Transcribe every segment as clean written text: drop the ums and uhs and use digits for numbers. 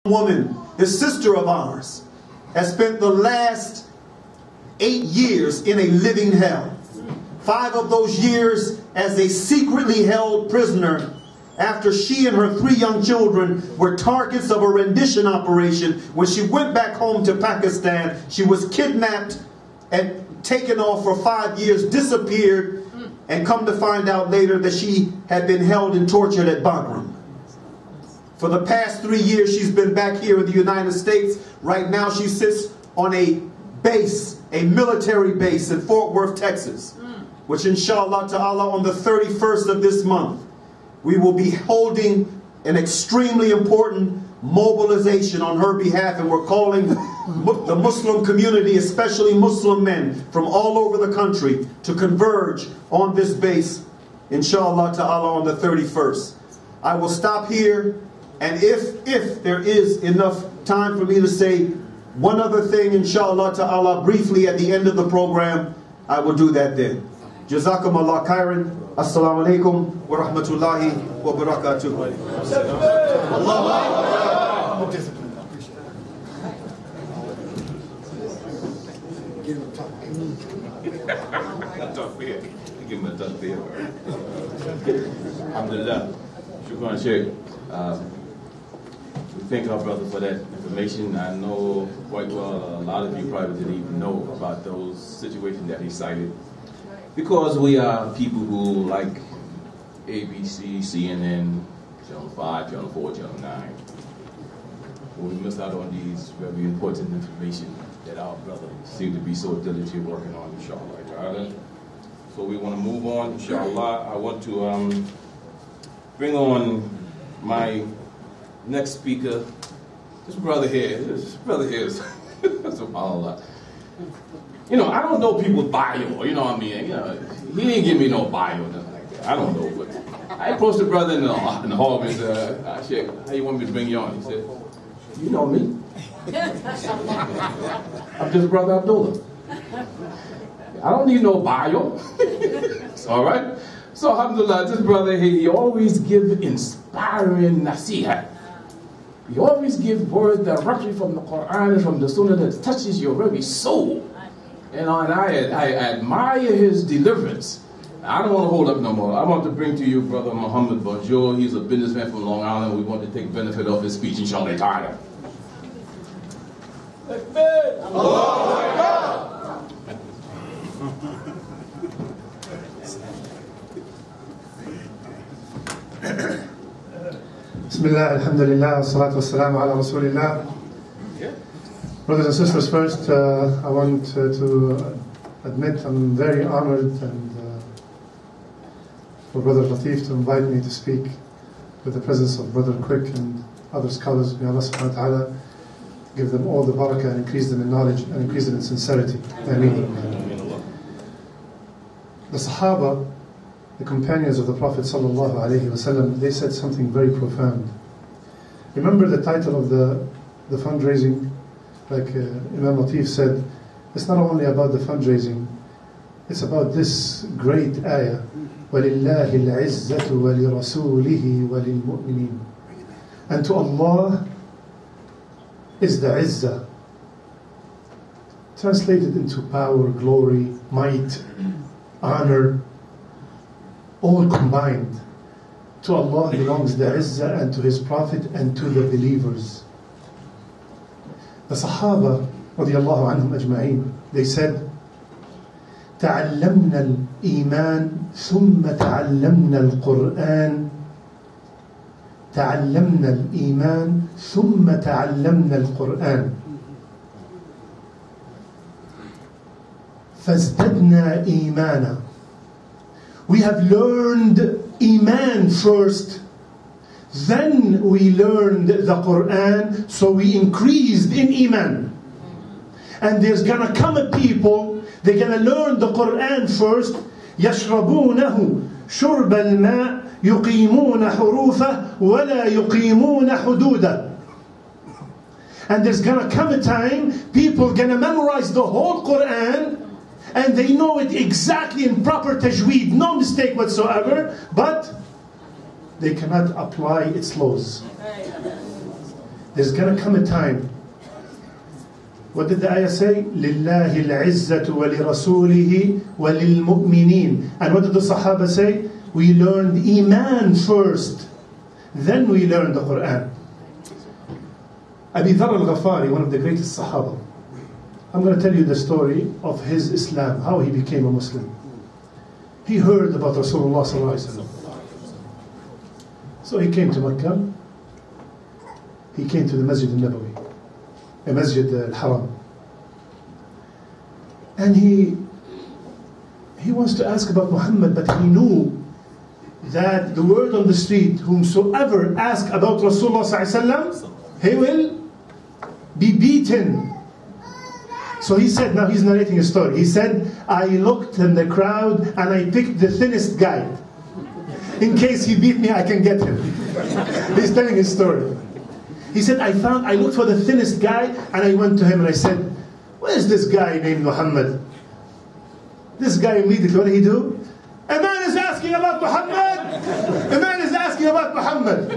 woman, this sister of ours, has spent the last 8 years in a living hell. 5 of those years as a secretly held prisoner after she and her 3 young children were targets of a rendition operation. When she went back home to Pakistan, she was kidnapped and taken off for 5 years, disappeared, and come to find out later that she had been held and tortured at Bagram. For the past 3 years, she's been back here in the United States. Right now, she sits on a base, a military base in Fort Worth, Texas, which inshallah ta'ala on the 31st of this month, we will be holding an extremely important mobilization on her behalf, and we're calling the Muslim community, especially Muslim men from all over the country, to converge on this base, inshallah ta'ala, on the 31st. I will stop here, and if there is enough time for me to say one other thing, inshallah ta'ala, briefly at the end of the program, I will do that then. Jazakum Allah khairan. Assalamu alaikum wa rahmatullahi wa barakatuh. Allahu Akbar. Give him a takbir. Alhamdulillah. Shukran Sheikh. We thank our brother for that information. I know quite well a lot of you probably didn't even know about those situations that he cited. Because we are people who like ABC, CNN, Channel 5, Channel 4, Channel 9. We miss out on these very important information that our brother seems to be so diligently working on, inshallah. So we want to move on, inshallah. I want to bring on my next speaker. This brother here is, subhanAllah. You know, I don't know people's bio, you know what I mean? You know, he didn't give me no bio, nothing like that. I don't know, but I approached the brother in the hall and said, Sheikh, how you want me to bring you on? He said, you know me. I'm just Brother Abdullah. I don't need no bio. All right? So, alhamdulillah, this brother here, he always gives inspiring nasiha. He always gives words directly from the Quran and from the Sunnah that touches your very soul. And I admire his deliverance. I don't want to hold up no more. I want to bring to you Brother Muhammad Bonjour. He's a businessman from Long Island. We want to take benefit of his speech, inshallah ta'ala. Allahu Akbar. Bismillah, alhamdulillah, salatu wassalamu ala rasulillah. Brothers and sisters, first I want to admit I'm very honored and for Brother Latif to invite me to speak with the presence of Brother Quick and other scholars. May Allah subhanahu wa ta'ala give them all the barakah and increase them in knowledge and increase them in sincerity. Ameen. The Sahaba, the companions of the Prophet sallallahu alaihi wasallam, they said something very profound. Remember the title of the fundraising? Like Imam Latif said, it's not only about the fundraising, it's about this great ayah, وَلِلَّهِ الْعِزَّةُ وَلِرَسُولِهِ وَلِلْمُؤْمِنِينَ. And to Allah is the izzah, translated into power, glory, might, honor, all combined. To Allah belongs the izzah and to His Prophet and to the believers. The Sahaba radiyallahu anhum ajma'in, they said, تعلمنا الإيمان ثم تعلمنا القرآن تعلمنا الإيمان ثم تعلمنا القرآن فازددنا إيمانا. We have learned Iman first, then we learned the Quran, so we increased in Iman. And there's gonna come a people, they're gonna learn the Quran first, يشربونه شرب الماء يقيمون حروفه ولا يقيمون حدوده. And there's gonna come a time, people gonna memorize the whole Quran, and they know it exactly in proper tajweed, no mistake whatsoever, but they cannot apply its laws. there's going to come a time. What did the ayah say? لِلَّهِ الْعِزَّةُ وَلِرَسُولِهِ وَلِلْمُؤْمِنِينَ. And what did the Sahaba say? We learned Iman first, then we learned the Quran. Abi Dharr al-Ghafari, one of the greatest Sahaba. I'm going to tell you the story of his Islam, how he became a Muslim. He heard about Rasulullah sallallahu alaihi wasallam. So he came to Mecca. He came to the Masjid al-Nabawi, the Masjid al-Haram. And he wants to ask about Muhammad, but he knew that the word on the street, whomsoever asks about Rasulullah sallallahu alaihi wasallam, he will be beaten. So he said, now he's narrating a story. He said, I looked in the crowd and I picked the thinnest guy. In case he beat me, I can get him. He's telling his story. He said, I looked for the thinnest guy and I went to him and I said, where's this guy named Muhammad? This guy immediately, what did he do? A man is asking about Muhammad! A man is asking about Muhammad!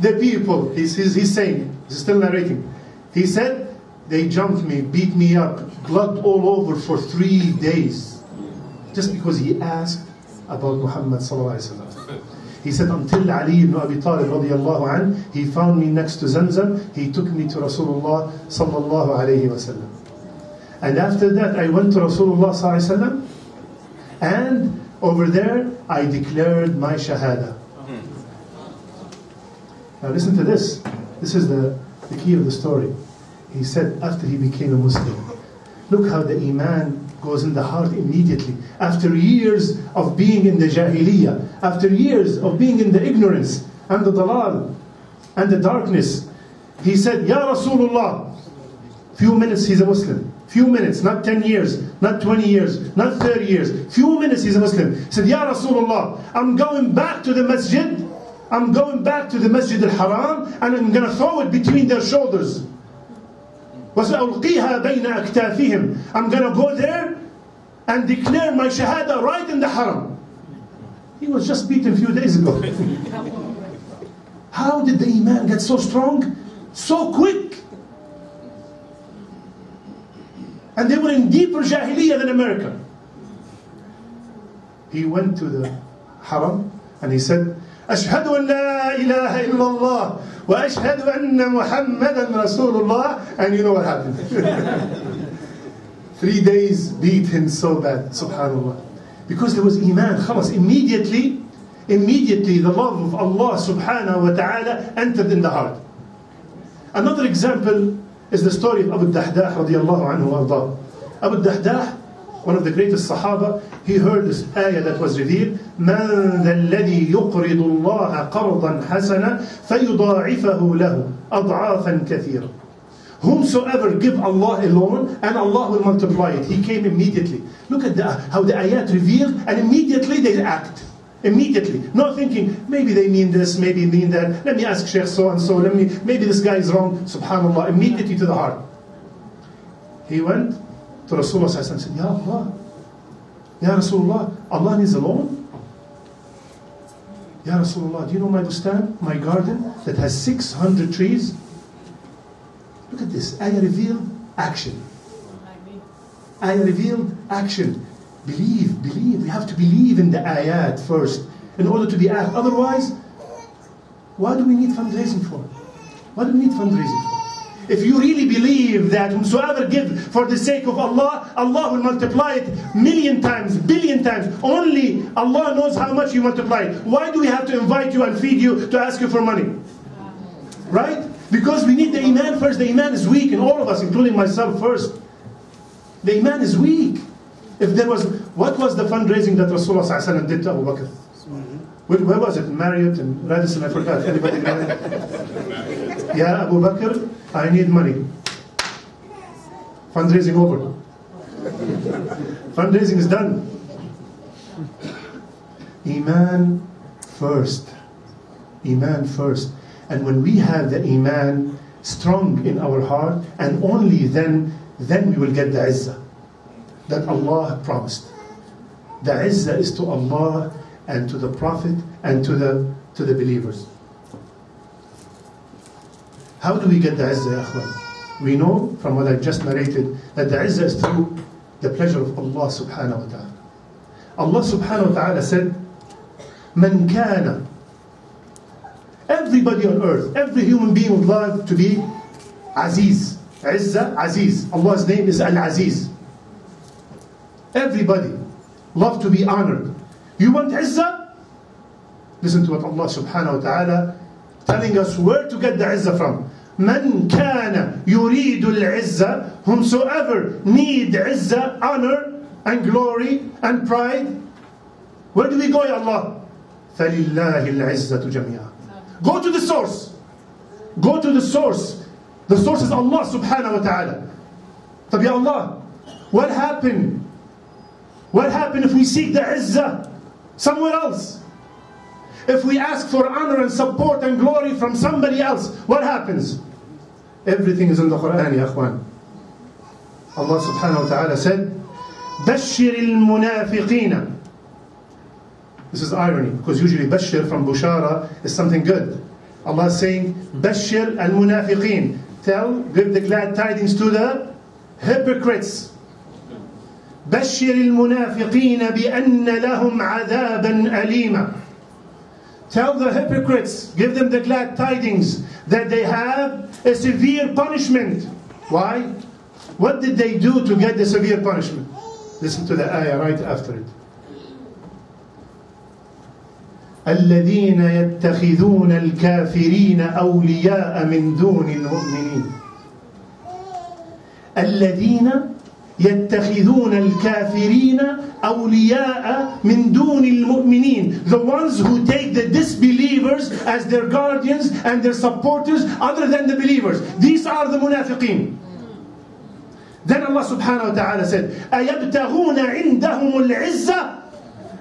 The people, he's saying, he's still narrating. He said, they jumped me, beat me up, blood all over for 3 days. Just because he asked about Muhammad sallallahu alaihi wasallam. He said, until Ali ibn Abi Talib radiallahu anh, he found me next to Zamzam, he took me to Rasulullah sallallahu alaihi wasallam. And after that, I went to Rasulullah sallallahu alaihi wasallam, and over there, I declared my shahada. Now listen to this. This is the key of the story. He said after he became a Muslim, look how the Iman goes in the heart immediately. After years of being in the Jahiliyyah, after years of being in the ignorance and the dalal and the darkness, he said, Ya Rasulullah. Few minutes he's a Muslim. Few minutes, not 10 years, not 20 years, not 30 years. Few minutes he's a Muslim. He said, Ya Rasulullah, I'm going back to the masjid. I'm going back to the Masjid al-Haram and I'm going to throw it between their shoulders. وَسَأُلْقِيهَا بَيْنَ أَكْتَافِهِمْ. I'm going to go there and declare my shahada right in the haram. He was just beaten a few days ago. How did the Iman get so strong? So quick. And they were in deeper Jahiliyyah than America. He went to the haram and he said, أشهد أن لا إله إلا الله وأشهد أن محمدا رسول الله. And you know what happened. 3 days beat him so bad, subhanallah. Because there was Iman, khalas, immediately the love of Allah subhanahu wa ta'ala entered in the heart. Another example is the story of Abu Dahdah radiallahu anhu arda. Abu Dahdah, one of the greatest Sahaba, he heard this ayah that was revealed, مَنْ ذَا الَّذِي يُقْرِضُ اللَّهَ قَرْضًا حَسَنًا فَيُضَاعِفَهُ لَهُ أَضْعَافًا كَثِيرًا. Whomsoever give Allah a loan and Allah will multiply it. He came immediately. Look at how the ayat revealed, and immediately they act. Immediately. Not thinking, maybe they mean this, maybe mean that. Let me ask Sheikh so and so. Maybe this guy is wrong. Subhanallah. Immediately to the heart. He went to Rasulullah and said, Ya Allah, Ya Rasulullah, Allah needs a loan? Ya Rasulullah, do you know my bustan, my garden that has 600 trees? Look at this. Ayah revealed action. Ayah revealed action. Believe. We have to believe in the ayat first in order to be asked. Otherwise, what do we need fundraising for? What do we need fundraising for? If you really believe that whomsoever give for the sake of Allah, Allah will multiply it million times, billion times. Only Allah knows how much you multiply it. Why do we have to invite you and feed you to ask you for money? Right? Because we need the Iman first. The Iman is weak in all of us, including myself first. The Iman is weak. If there was, what was the fundraising that Rasulullah ﷺ did to Abu Bakr? Where was it? Marriott and Radisson, I forgot. Anybody got it? Yeah, Abu Bakr, I need money. Fundraising over. Fundraising is done. Iman first. Iman first. And when we have the Iman strong in our heart, and only then we will get the Izzah that Allah promised. The Izzah is to Allah and to the Prophet and to the believers. How do we get the izzah, ya akhwan? We know from what I just narrated that the izzah is through the pleasure of Allah subhanahu wa ta'ala. Allah subhanahu wa ta'ala said, Man kana. Everybody on earth, every human being would love to be Aziz. Izzah, Aziz. Allah's name is Al-Aziz. Everybody love to be honored. You want Izzah? Listen to what Allah subhanahu wa ta'ala telling us where to get the Izzah from. Man kana yuridu al-Izzah, whomsoever need Izzah, honor and glory and pride. Where do we go, Ya Allah? فَلِلَّهِ الْعِزَّةُ جَمِيعًا. Go to the source. Go to the source. The source is Allah subhanahu wa ta'ala. طب Ya Allah, what happened? What happened if we seek the Izzah somewhere else? If we ask for honor and support and glory from somebody else, what happens? Everything is in the Quran, ya akhwan. Allah subhanahu wa ta'ala said, بَشِّرِ الْمُنَافِقِينَ. This is irony, because usually Bashir from Bushara is something good. Allah is saying, Bashir al-Munafiqeen. Give the glad tidings to the hypocrites. بَشِّرِ الْمُنَافِقِينَ بِأَنَّ لَهُمْ عَذَابًا أَلِيمًا. Tell the hypocrites, give them the glad tidings that they have a severe punishment. Why? What did they do to get the severe punishment? Listen to the ayah right after it. الذين يتخذون الكافرين أولياء من دون المؤمنين. الذين يتخذون الكافرين أولياء من دون المؤمنين. The ones who take the disbelievers as their guardians and their supporters other than the believers. These are the munafiqeen. Then Allah subhanahu wa ta'ala said, أَيَبْتَغُونَ عِنْدَهُمُ الْعِزَّةِ.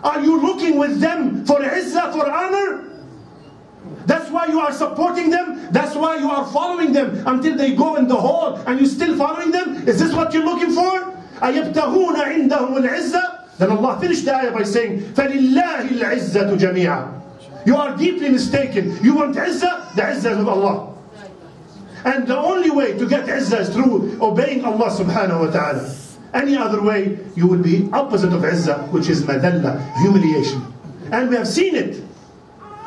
Are you looking with them for izzah, for honor? That's why you are supporting them? That's why you are following them until they go in the hole and you're still following them? Is this what you're looking for? أَيَبْتَغُونَ عِنْدَهُمُ الْعِزَّةِ. Then Allah finished the ayah by saying, فَلِلَّهِ الْعِزَّةُ جَمِيعًا. You are deeply mistaken. You want izzah? The izzah is with Allah. And the only way to get izzah is through obeying Allah subhanahu wa ta'ala. Any other way, you will be opposite of izzah, which is madalla, humiliation. And we have seen it.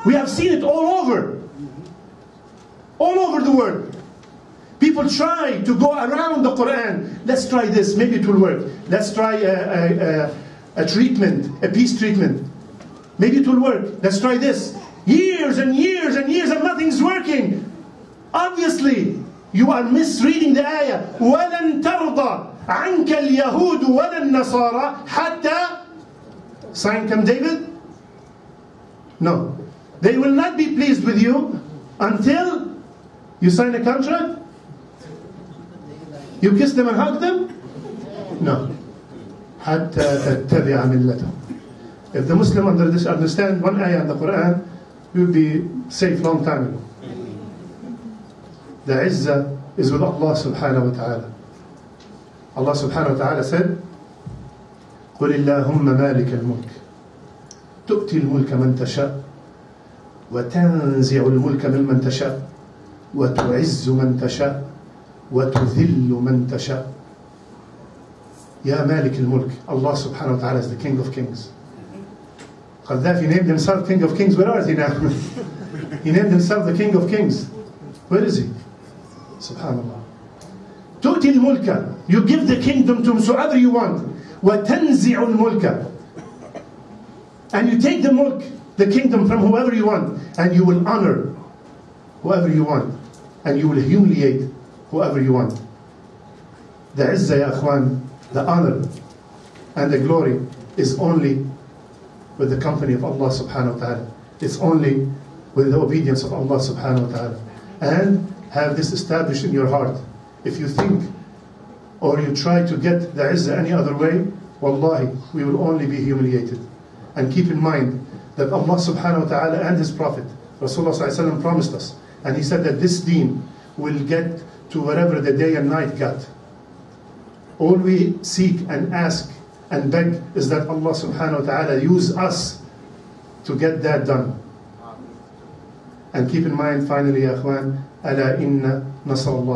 We have seen it all over. All over the world. People try to go around the Quran. Let's try this, maybe it will work. Let's try a treatment, a peace treatment. Maybe it will work. Let's try this. Years and years and years and nothing's working. Obviously, you are misreading the ayah. وَلَن تَرْضَى عَنْكَ الْيَهُودُ وَلَا النَّصَارَى حَتَّى sign Camp David? No. They will not be pleased with you until you sign a contract? You kiss them and hug them? No. حَتَّى تَتَّبِعَ مِلَّتَهُمْ. If the Muslim understand one ayah in the Quran, you will be safe long time ago. The izzah is with Allah subhanahu wa ta'ala. Allah subhanahu wa ta'ala said, قُلِ اللَّهُمَّ مَالِكَ الْمُلْكِ تُؤْتِي الْمُلْكَ مَنْ تَشَاءُ وَتَنْزِعُ الْمُلْكَ مِمَّنْ تَشَاءُ وَتُعِزُّ مَنْ تَشَاءُ وَتُذِلُّ مَنْ تَشَاءُ. Ya Malik al-Mulk. Allah subhanahu wa ta'ala is the King of Kings. Qaddafi named himself King of Kings. Where is he now? He named himself the King of Kings. Where is he? Subhanallah. تؤتي الملك. You give the kingdom to whomsoever you want. وتنزع الملك. And you take the mulk, the kingdom, from whoever you want, and you will honor whoever you want, and you will humiliate whoever you want. The izzah, ya akhwan, the honor and the glory is only with the company of Allah subhanahu wa ta'ala. It's only with the obedience of Allah subhanahu wa ta'ala. And have this established in your heart. If you think or you try to get the izzah any other way, wallahi, we will only be humiliated. And keep in mind that Allah subhanahu wa ta'ala and His Prophet Rasulullah sallallahu alaihi wasallam promised us, and He said that this deen will get to wherever the day and night got. All we seek and ask and beg is that Allah subhanahu wa ta'ala use us to get that done. And keep in mind finally, ya akhwan, ألا إن نصر الله